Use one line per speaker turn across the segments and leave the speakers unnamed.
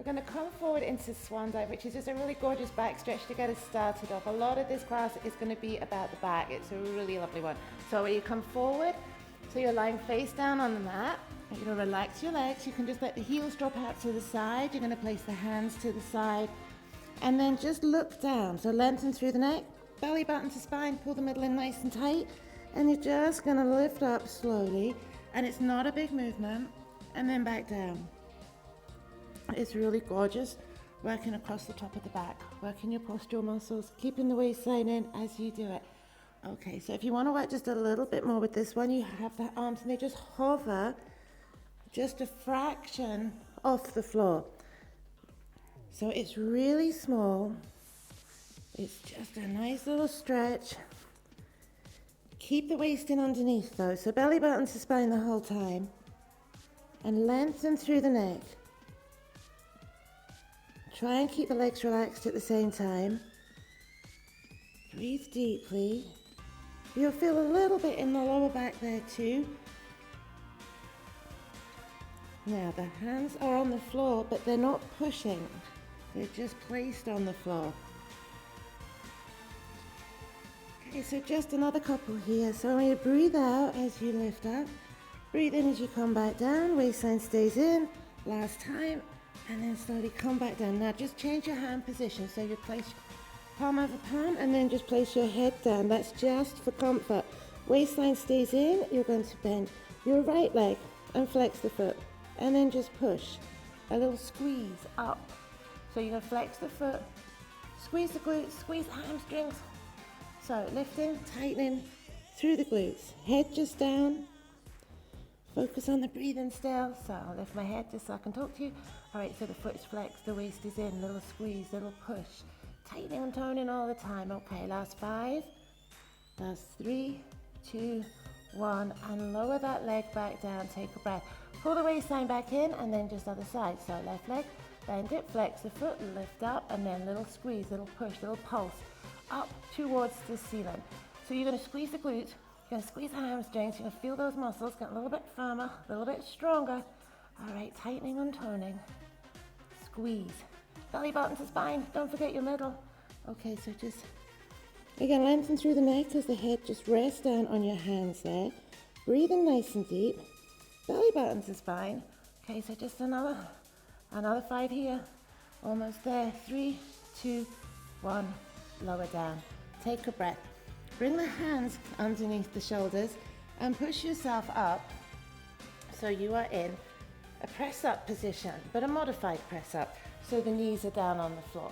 going to come forward into swan dive, which is just a really gorgeous back stretch to get us started off. A lot of this class is going to be about the back. It's a really lovely one. So when you come forward, so you're lying face down on the mat. You're going to relax your legs. You can just let the heels drop out to the side. You're going to place the hands to the side and then just look down. So lengthen through the neck, belly button to spine, pull the middle in nice and tight, and you're just going to lift up slowly, and it's not a big movement, and then back down. It's really gorgeous, working across the top of the back, working your postural muscles, keeping the waistline in as you do it. Okay, so if you want to work just a little bit more with this one, you have the arms and they just hover just a fraction off the floor. So it's really small. It's just a nice little stretch. Keep the waist in underneath though, so belly button to spine the whole time. And lengthen through the neck. Try and keep the legs relaxed at the same time. Breathe deeply. You'll feel a little bit in the lower back there too. Now the hands are on the floor, but they're not pushing. They're just placed on the floor. Okay, so just another couple here. So when you breathe out as you lift up, breathe in as you come back down, waistline stays in, last time, and then slowly come back down. Now just change your hand position. So you place palm over palm and then just place your head down. That's just for comfort. Waistline stays in, you're going to bend your right leg and flex the foot. And then just push, a little squeeze up. So you're going to flex the foot, squeeze the glutes, squeeze the hamstrings. So lifting, tightening through the glutes. Head just down. Focus on the breathing still. So I'll lift my head just so I can talk to you. All right, so the foot's flexed, the waist is in, little squeeze, little push. Tightening and toning all the time. Okay, last 5, last 3, 2, 1, and lower that leg back down. Take a breath. Pull the waistline back in and then just other side. So left leg, bend it, flex the foot, lift up, and then little squeeze, little push, little pulse up towards the ceiling. So you're going to squeeze the glutes, you're going to squeeze the hamstrings, you're going to feel those muscles get a little bit firmer, a little bit stronger. All right, tightening and toning. Squeeze. Belly button to spine, don't forget your middle. Okay, so just, again, lengthen through the neck as the head just rests down on your hands there. Breathe in nice and deep. Belly button to spine. Okay, so just another 5 here. Almost there. 3, 2, 1. Lower down. Take a breath. Bring the hands underneath the shoulders and push yourself up so you are in a press up position, but a modified press up. So the knees are down on the floor.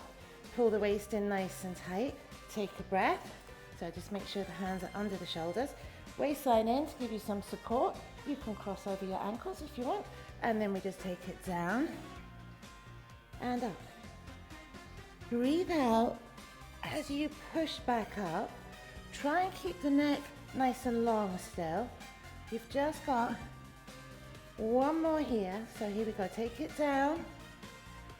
Pull the waist in nice and tight. Take a breath. So just make sure the hands are under the shoulders. Waistline in to give you some support. You can cross over your ankles if you want. And then we just take it down and up. Breathe out as you push back up. Try and keep the neck nice and long still. You've just got one more here. So here we go. Take it down.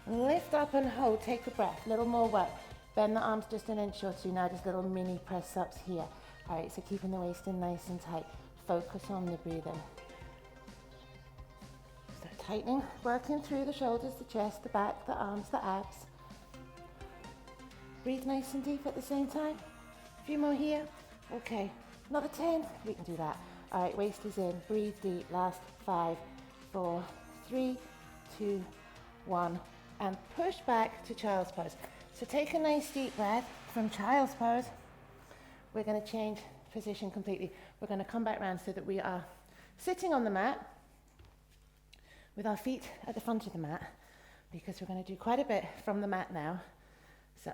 Lift up and hold. Take a breath. A little more work. Bend the arms just an inch or two. Now just little mini press ups here. All right, so keeping the waist in nice and tight. Focus on the breathing. So tightening, working through the shoulders, the chest, the back, the arms, the abs. Breathe nice and deep at the same time. A few more here. Okay, another 10. We can do that. All right, waist is in. Breathe deep. Last 5, 4, 3, 2, 1. And push back to child's pose. So take a nice deep breath from child's pose. We're going to change position completely. We're going to come back around so that we are sitting on the mat with our feet at the front of the mat, because we're going to do quite a bit from the mat now. So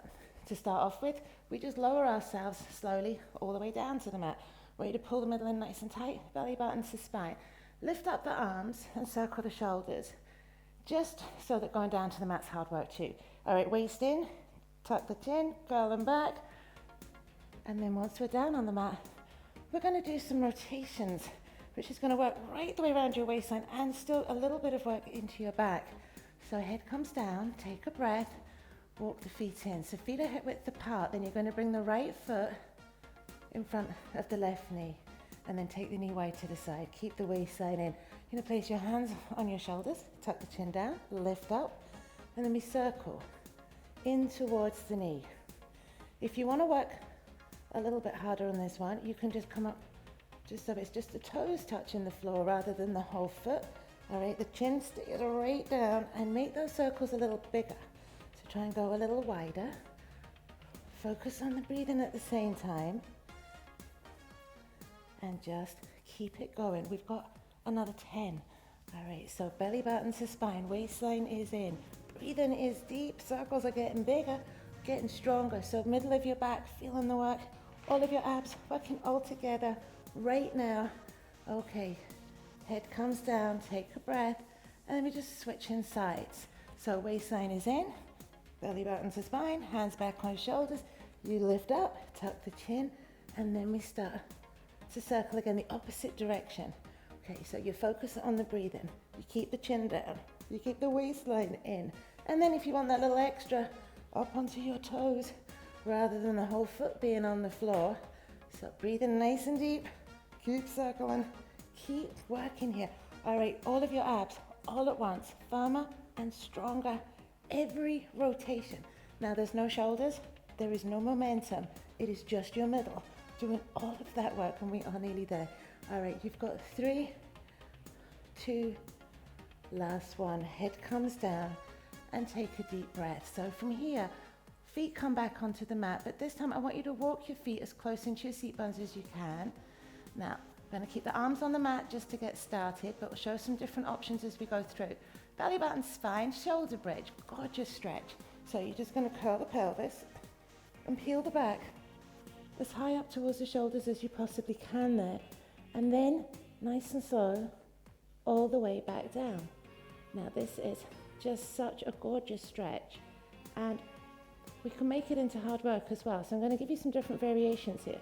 to start off with, we just lower ourselves slowly all the way down to the mat. Ready to pull the middle in nice and tight, belly button to spine. Lift up the arms and circle the shoulders, just so that going down to the mat's hard work too. All right, waist in, tuck the chin, curl them back. And then once we're down on the mat, we're going to do some rotations, which is going to work right the way around your waistline and still a little bit of work into your back. So head comes down, take a breath, walk the feet in. So feet are hip width apart. Then you're going to bring the right foot in front of the left knee and then take the knee wide to the side. Keep the waistline in. You're going to place your hands on your shoulders, tuck the chin down, lift up, and then we circle in towards the knee. If you want to work a little bit harder on this one, you can just come up just so it's just the toes touching the floor rather than the whole foot. All right, the chin stays right down and make those circles a little bigger. So try and go a little wider. Focus on the breathing at the same time. And just keep it going. We've got another 10. All right, so belly button to spine, waistline is in. Breathing is deep, circles are getting bigger, getting stronger. So middle of your back, feeling the work. All of your abs working all together right now. Okay, head comes down, take a breath, and then we just switch in sides. So waistline is in, belly button to spine, hands back on shoulders. You lift up, tuck the chin, and then we start to circle again the opposite direction. Okay, so you focus on the breathing. You keep the chin down. You keep the waistline in. And then if you want that little extra, up onto your toes rather than the whole foot being on the floor. So breathing nice and deep. Keep circling. Keep working here. All right, all of your abs all at once, firmer and stronger every rotation. Now there's no shoulders. There is no momentum. It is just your middle doing all of that work, and we are nearly there. All right, you've got 3, 2, last one. Head comes down and take a deep breath. So from here, feet come back onto the mat, but this time I want you to walk your feet as close into your seat bones as you can. Now, I'm going to keep the arms on the mat just to get started, but we'll show some different options as we go through. Belly button, spine, shoulder bridge, gorgeous stretch. So you're just going to curl the pelvis and peel the back as high up towards the shoulders as you possibly can there. And then, nice and slow, all the way back down. Now this is just such a gorgeous stretch, and we can make it into hard work as well. So I'm going to give you some different variations here.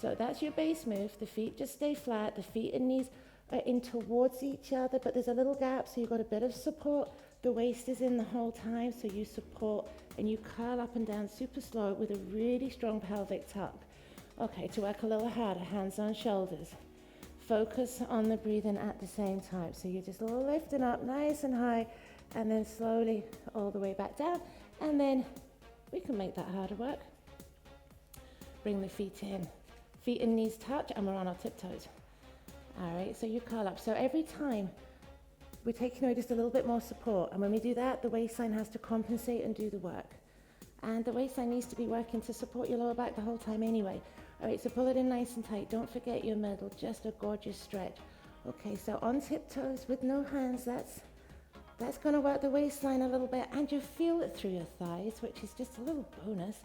So that's your base move. The feet just stay flat. The feet and knees are in towards each other, but there's a little gap, so you've got a bit of support. The waist is in the whole time, so you support and you curl up and down super slow with a really strong pelvic tuck. Okay, to work a little harder, hands on shoulders. Focus on the breathing at the same time. So you're just lifting up nice and high and then slowly all the way back down. And then we can make that harder work. Bring the feet in. Feet and knees touch and we're on our tiptoes. All right, so you curl up. So every time we're taking away just a little bit more support. And when we do that, the waistline has to compensate and do the work. And the waistline needs to be working to support your lower back the whole time anyway. All right, so pull it in nice and tight. Don't forget your middle, just a gorgeous stretch. Okay, so on tiptoes with no hands, that's gonna work the waistline a little bit, and you feel it through your thighs, which is just a little bonus.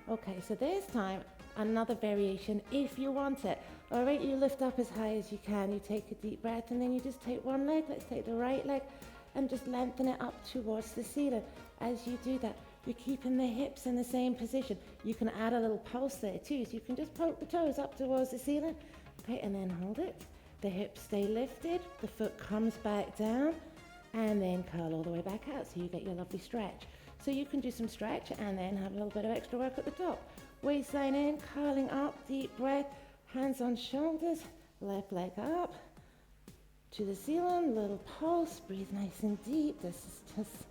Okay, so this time, another variation if you want it. All right, you lift up as high as you can, you take a deep breath, and then you just take one leg. Let's take the right leg and just lengthen it up towards the ceiling. As you do that, you're keeping the hips in the same position. You can add a little pulse there too, so you can just poke the toes up towards the ceiling. Okay, and then hold it. The hips stay lifted, the foot comes back down, and then curl all the way back out, so you get your lovely stretch. So you can do some stretch and then have a little bit of extra work at the top. Waistline in, curling up, deep breath, hands on shoulders, left leg up to the ceiling, little pulse, breathe nice and deep. This is just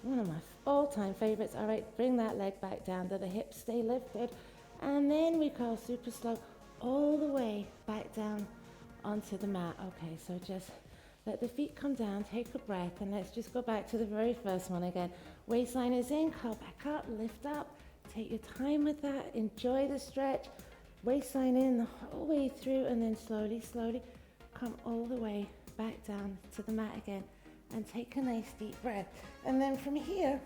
one of my all-time favorites. All right, bring that leg back down to the hips stay lifted, and then we curl super slow all the way back down onto the mat. Okay, so just let the feet come down, take a breath, and let's just go back to the very first one again. Waistline is in, curl back up, lift up, take your time with that, enjoy the stretch. Waistline in the whole way through, and then slowly, slowly come all the way back down to the mat again, and take a nice deep breath. And then from here,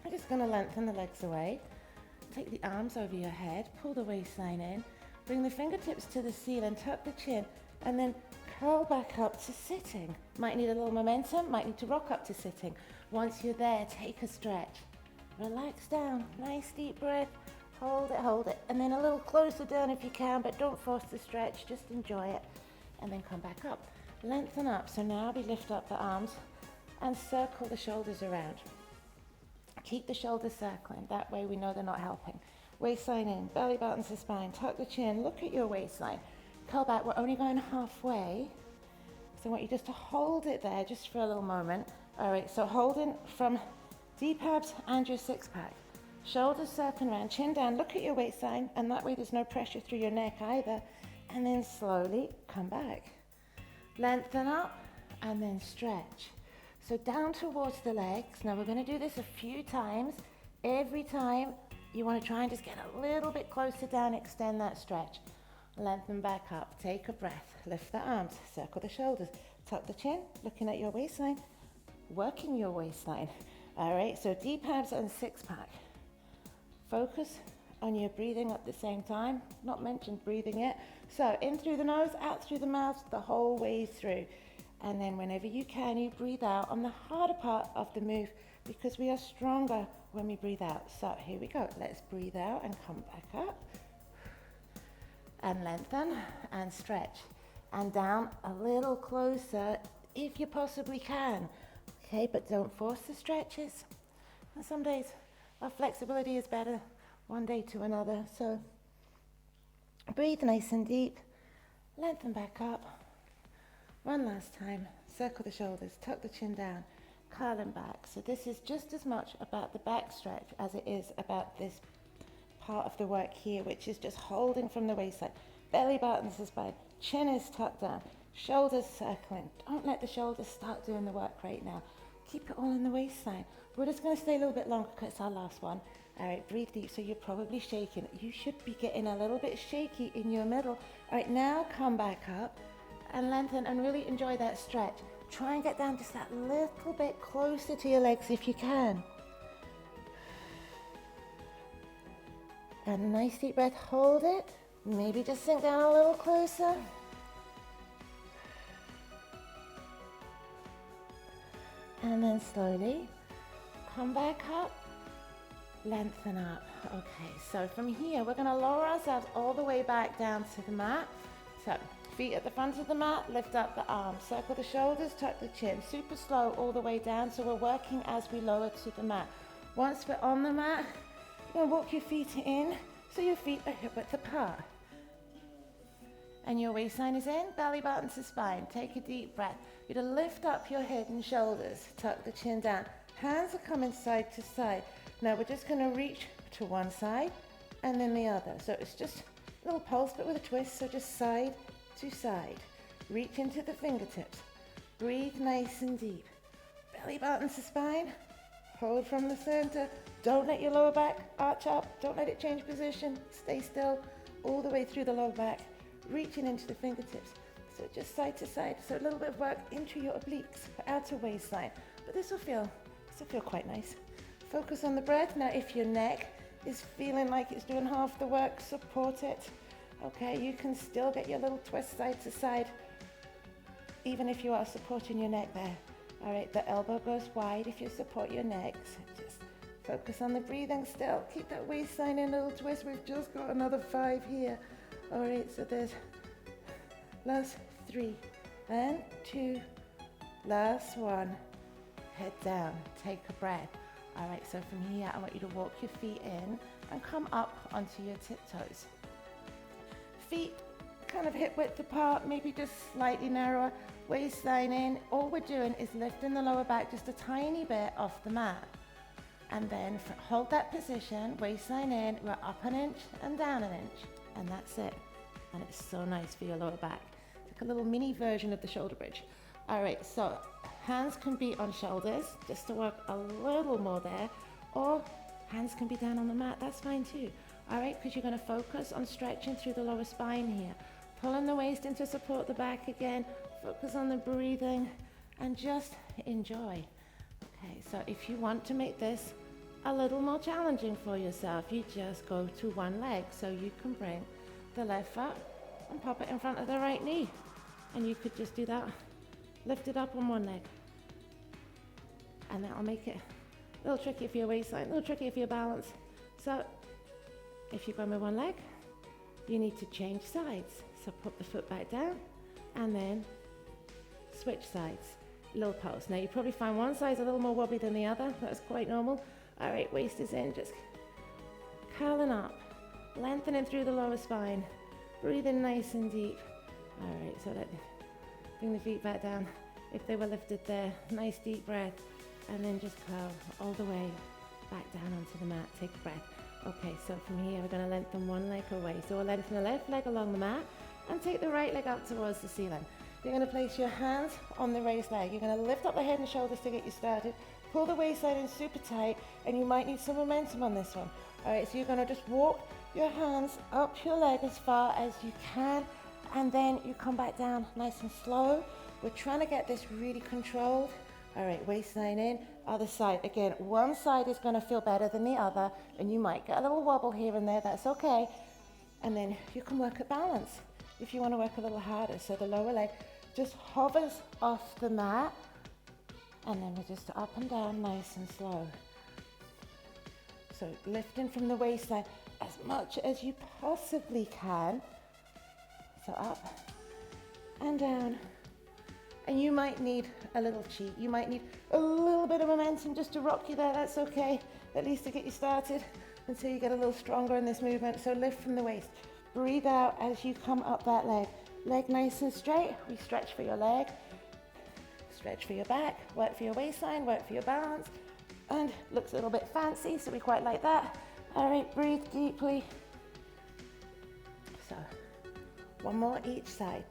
I'm just gonna lengthen the legs away, take the arms over your head, pull the waistline in, bring the fingertips to the ceiling, tuck the chin, and then curl back up to sitting. Might need a little momentum, might need to rock up to sitting. Once you're there, take a stretch. Relax down, nice deep breath, hold it, and then a little closer down if you can, but don't force the stretch, just enjoy it, and then come back up. Lengthen up, so now we lift up the arms and circle the shoulders around. Keep the shoulders circling, that way we know they're not helping. Waistline in, belly button to spine, tuck the chin, look at your waistline. Curl back, we're only going halfway, so I want you just to hold it there just for a little moment, All right, so holding from deep abs and your six pack. Shoulders circling around, chin down, look at your waistline, and that way there's no pressure through your neck either. And then slowly come back. Lengthen up and then stretch. So down towards the legs. Now we're going to do this a few times. Every time you want to try and just get a little bit closer down, extend that stretch. Lengthen back up, take a breath, lift the arms, circle the shoulders, tuck the chin, looking at your waistline, working your waistline. All right, so deep abs and six pack. Focus on your breathing at the same time. Not mentioned breathing yet. So in through the nose, out through the mouth, the whole way through. And then whenever you can, you breathe out on the harder part of the move because we are stronger when we breathe out. So here we go. Let's breathe out and come back up. And lengthen and stretch. And down a little closer if you possibly can. Okay, but don't force the stretches. And some days our flexibility is better one day to another. So breathe nice and deep. Lengthen back up. One last time. Circle the shoulders, tuck the chin down, curling back. So this is just as much about the back stretch as it is about this part of the work here, which is just holding from the waistline. Belly buttons the spine, chin is tucked down, shoulders circling. Don't let the shoulders start doing the work right now. Keep it all in the waistline. We're just going to stay a little bit longer because it's our last one. All right, breathe deep. So you're probably shaking. You should be getting a little bit shaky in your middle. All right, now come back up and lengthen and really enjoy that stretch. Try and get down just that little bit closer to your legs if you can. And a nice deep breath, hold it. Maybe just sink down a little closer. And then slowly come back up, lengthen up. Okay, so from here, we're gonna lower ourselves all the way back down to the mat. So feet at the front of the mat, lift up the arms, circle the shoulders, tuck the chin. Super slow all the way down, so we're working as we lower to the mat. Once we're on the mat, you're gonna walk your feet in, so your feet are hip width apart. And your waistline is in, belly button to spine. Take a deep breath. You're gonna lift up your head and shoulders, tuck the chin down. Hands are coming side to side. Now we're just gonna reach to one side and then the other. So it's just a little pulse, but with a twist, so just side to side. Reach into the fingertips. Breathe nice and deep. Belly button to spine. Hold from the center. Don't let your lower back arch up. Don't let it change position. Stay still all the way through the lower back. Reaching into the fingertips. So just side to side. So a little bit of work into your obliques, outer waistline. But this will feel quite nice. Focus on the breath. Now if your neck is feeling like it's doing half the work, support it. Okay, you can still get your little twist side to side, even if you are supporting your neck there. All right, the elbow goes wide if you support your neck. So just focus on the breathing still. Keep that waistline in, a little twist. We've just got another 5 here. All right, so there's last 3 and 2, last 1. Head down, take a breath. All right, so from here, I want you to walk your feet in and come up onto your tiptoes. Feet kind of hip width apart, maybe just slightly narrower, waistline in. All we're doing is lifting the lower back just a tiny bit off the mat. And then hold that position, waistline in, we're up an inch and down an inch. And that's it. And it's so nice for your lower back. It's like a little mini version of the shoulder bridge. All right, so hands can be on shoulders, just to work a little more there, or hands can be down on the mat, that's fine too. All right, because you're gonna focus on stretching through the lower spine here. Pulling the waist in to support the back again, focus on the breathing, and just enjoy. Okay, so if you want to make this a little more challenging for yourself, you just go to one leg. So you can bring the left foot and pop it in front of the right knee. And you could just do that, lift it up on one leg. And that'll make it a little tricky for your waistline, a little tricky for your balance. So if you're going with one leg, you need to change sides. So put the foot back down and then switch sides. Little pulse. Now you probably find one side's a little more wobbly than the other. That's quite normal. All right, waist is in, just curling up, lengthening through the lower spine, breathing nice and deep. All right, so bring the feet back down. if they were lifted there. Nice deep breath, and then just curl all the way back down onto the mat. Take a breath. Okay, so from here, we're going to lengthen one leg away. So we'll lengthen the left leg along the mat and take the right leg up towards the ceiling. You're going to place your hands on the raised leg. You're going to lift up the head and shoulders to get you started. Pull the waistline in super tight, and you might need some momentum on this one. All right, so you're going to just walk your hands up your leg as far as you can, and then you come back down nice and slow. We're trying to get this really controlled. All right, waistline in, other side. Again, one side is going to feel better than the other, and you might get a little wobble here and there. That's okay. And then you can work at balance if you want to work a little harder. So the lower leg just hovers off the mat, and then we're just up and down nice and slow. So lifting from the waistline as much as you possibly can. So up and down. And you might need a little cheat. You might need a little bit of momentum just to rock you there. That's okay, at least to get you started until you get a little stronger in this movement. So lift from the waist. Breathe out as you come up that leg. Leg nice and straight. We stretch for your leg. Stretch for your back. Work for your waistline. Work for your balance. And looks a little bit fancy, so we quite like that. All right, breathe deeply. So one more each side.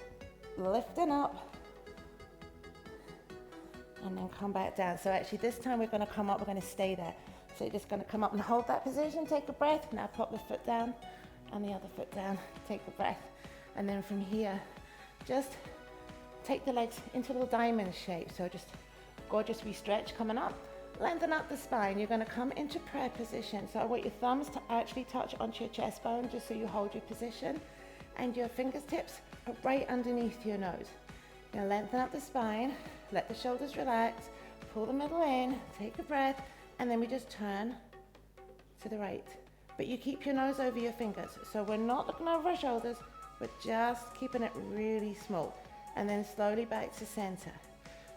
Lifting up. And then come back down. So actually this time we're going to come up, we're going to stay there. So you're just going to come up and hold that position, take a breath. Now pop the foot down and the other foot down, take a breath. And then from here, just take the legs into a little diamond shape. So just gorgeous re-stretch coming up. Lengthen up the spine. You're going to come into prayer position. So I want your thumbs to actually touch onto your chest bone just so you hold your position. And your fingertips are right underneath your nose. You're going to lengthen up the spine. Let the shoulders relax, pull the middle in, take a breath, and then we just turn to the right. But you keep your nose over your fingers. So we're not looking over our shoulders, we're just keeping it really small. And then slowly back to center.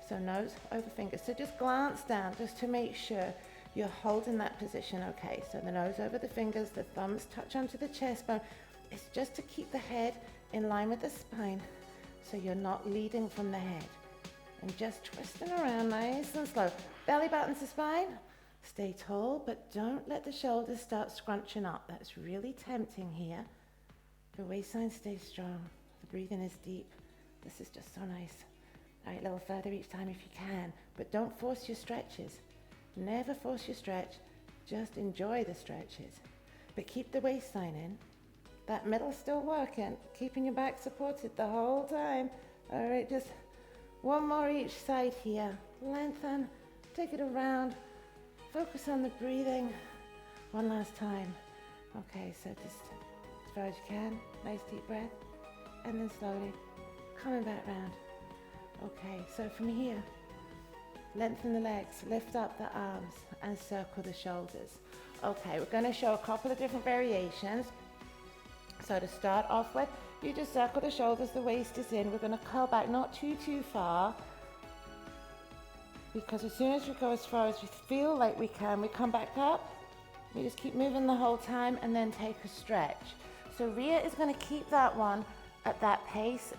So nose over fingers. So just glance down just to make sure you're holding that position okay. So the nose over the fingers, the thumbs touch onto the chest bone. It's just to keep the head in line with the spine so you're not leading from the head. And just twisting around nice and slow. Belly button to spine. Stay tall, but don't let the shoulders start scrunching up. That's really tempting here. The waistline stays strong. The breathing is deep. This is just so nice. All right, a little further each time if you can. But don't force your stretches. Never force your stretch. Just enjoy the stretches. But keep the waistline in. That middle's still working. Keeping your back supported the whole time. All right, just one more each side here. Lengthen, take it around, focus on the breathing. One last time. Okay, so just as far as you can, nice deep breath, and then slowly coming back round. Okay, so from here, lengthen the legs, lift up the arms, and circle the shoulders. Okay, we're going to show a couple of different variations. So to start off with, you just circle the shoulders, the waist is in. We're going to curl back, not too far, because as soon as we go as far as we feel like we can, we come back up. We just keep moving the whole time and then take a stretch. So Rhea is going to keep that one at that pace,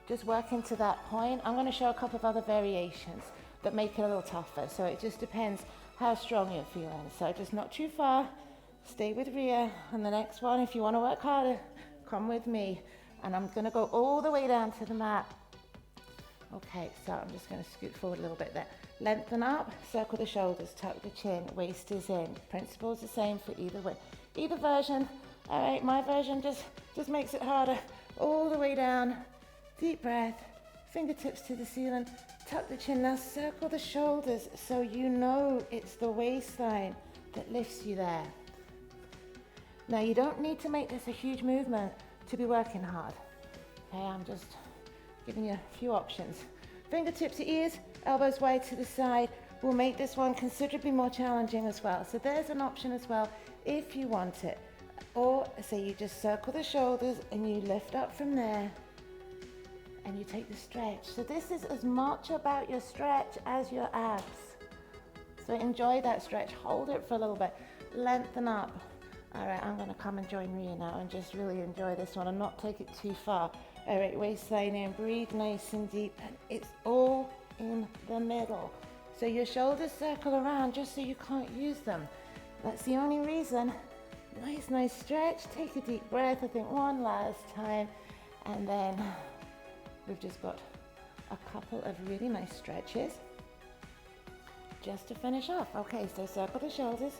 just working to that point. I'm going to show a couple of other variations that make it a little tougher. So it just depends how strong you're feeling. So just not too far. Stay with Rhea. And the next one, if you want to work harder, come with me. And I'm going to go all the way down to the mat. Okay, so I'm just going to scoot forward a little bit there. Lengthen up, circle the shoulders, tuck the chin, waist is in. Principle's the same for either way. Either version. All right, my version just makes it harder. All the way down, deep breath, fingertips to the ceiling, tuck the chin. Now circle the shoulders so you know it's the waistline that lifts you there. Now you don't need to make this a huge movement to be working hard. Okay, I'm just giving you a few options. Fingertips to ears, elbows wide to the side will make this one considerably more challenging as well. So there's an option as well if you want it. Or say you just circle the shoulders and you lift up from there and you take the stretch. So this is as much about your stretch as your abs. So enjoy that stretch, hold it for a little bit, lengthen up. All right, I'm gonna come and join Rhea now and just really enjoy this one and not take it too far. All right, waistline in, breathe nice and deep, and it's all in the middle. So your shoulders circle around just so you can't use them. That's the only reason. Nice stretch. Take a deep breath. I think one last time. And then we've just got a couple of really nice stretches just to finish off. Okay, so circle the shoulders.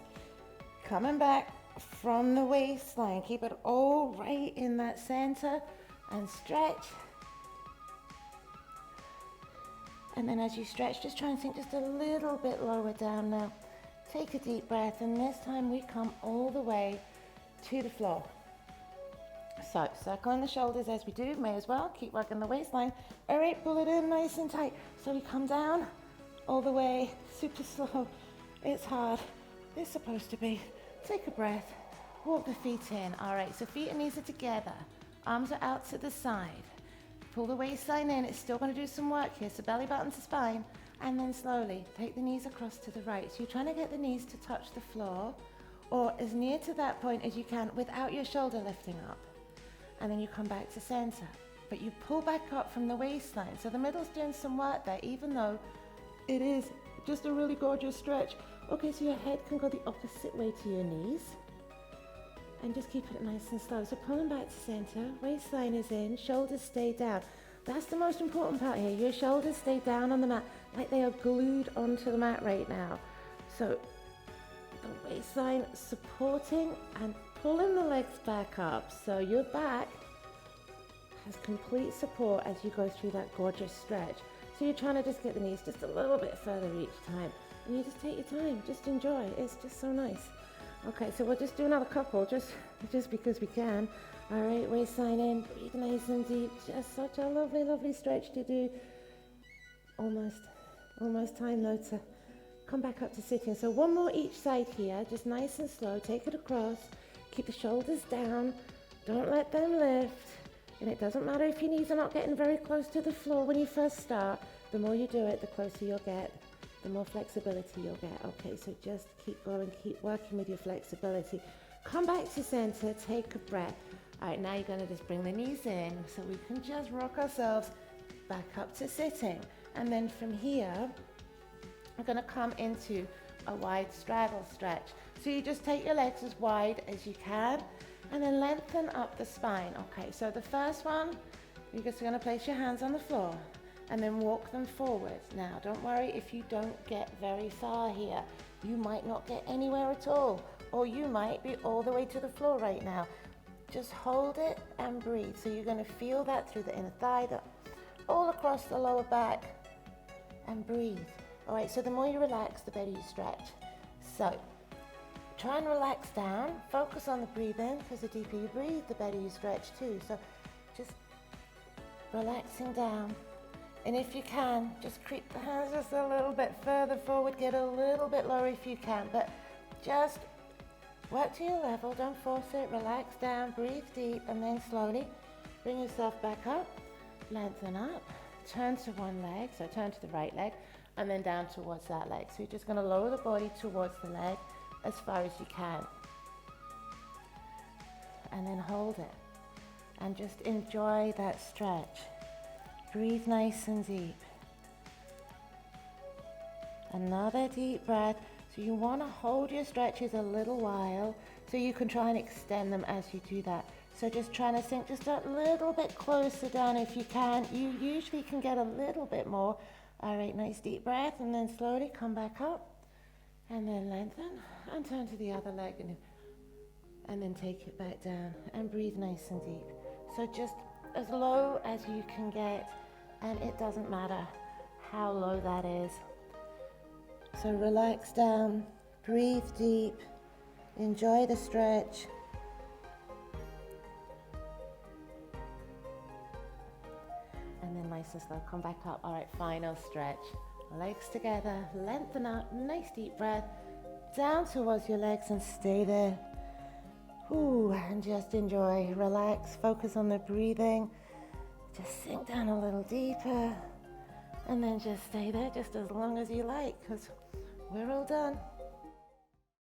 Coming back from the waistline. Keep it all right in that center and stretch. And then as you stretch, just try and sink just a little bit lower down now. Take a deep breath, and this time we come all the way to the floor. So, circling the shoulders as we do, may as well keep working the waistline. All right, pull it in nice and tight. So we come down all the way, super slow. It's hard. It's supposed to be. Take a breath, walk the feet in. All right, so feet and knees are together. Arms are out to the side. Pull the waistline in. It's still going to do some work here. So belly button to spine. And then slowly take the knees across to the right. So you're trying to get the knees to touch the floor or as near to that point as you can without your shoulder lifting up. And then you come back to center. But you pull back up from the waistline. So the middle's doing some work there, even though it is just a really gorgeous stretch. Okay, so your head can go the opposite way to your knees. And just keep it nice and slow. So pulling back to center, waistline is in, shoulders stay down. That's the most important part here. Your shoulders stay down on the mat like they are glued onto the mat right now. So the waistline supporting and pulling the legs back up. So your back has complete support as you go through that gorgeous stretch. So you're trying to just get the knees just a little bit further each time. And you just take your time, just enjoy. It's just so nice. Okay, so we'll just do another couple, just because we can. All right, waistline in, breathe nice and deep. Just such a lovely stretch to do. Almost time though to come back up to sitting. So one more each side here, just nice and slow. Take it across. Keep the shoulders down. Don't let them lift. And it doesn't matter if your knees are not getting very close to the floor when you first start. The more you do it, the closer you'll get. The more flexibility you'll get. Okay, so just keep going, keep working with your flexibility. Come back to center, take a breath. All right, now you're gonna just bring the knees in so we can just rock ourselves back up to sitting. And then from here, we're gonna come into a wide straddle stretch. So you just take your legs as wide as you can and then lengthen up the spine. Okay, so the first one, you're just gonna place your hands on the floor and then walk them forward. Now, don't worry if you don't get very far here. You might not get anywhere at all, or you might be all the way to the floor right now. Just hold it and breathe. So you're gonna feel that through the inner thigh, all across the lower back, and breathe. All right, so the more you relax, the better you stretch. So try and relax down, focus on the breathing, because the deeper you breathe, the better you stretch too. So just relaxing down. And if you can, just creep the hands just a little bit further forward, get a little bit lower if you can, but just work to your level, don't force it, relax down, breathe deep, and then slowly bring yourself back up, lengthen up, turn to one leg, so turn to the right leg, and then down towards that leg. So you're just gonna lower the body towards the leg as far as you can. And then hold it, and just enjoy that stretch. Breathe nice and deep. Another deep breath. So you want to hold your stretches a little while so you can try and extend them as you do that. So just trying to sink just a little bit closer down if you can. You usually can get a little bit more. All right, nice deep breath, and then slowly come back up and then lengthen and turn to the other leg and then take it back down and breathe nice and deep. So just as low as you can get, and it doesn't matter how low that is. So relax down, breathe deep, enjoy the stretch. And then nice and slow, come back up. All right, final stretch. Legs together, lengthen up, nice deep breath, down towards your legs and stay there. Ooh, and just enjoy, relax, focus on the breathing. Just sink down a little deeper and then just stay there just as long as you like, because we're all done.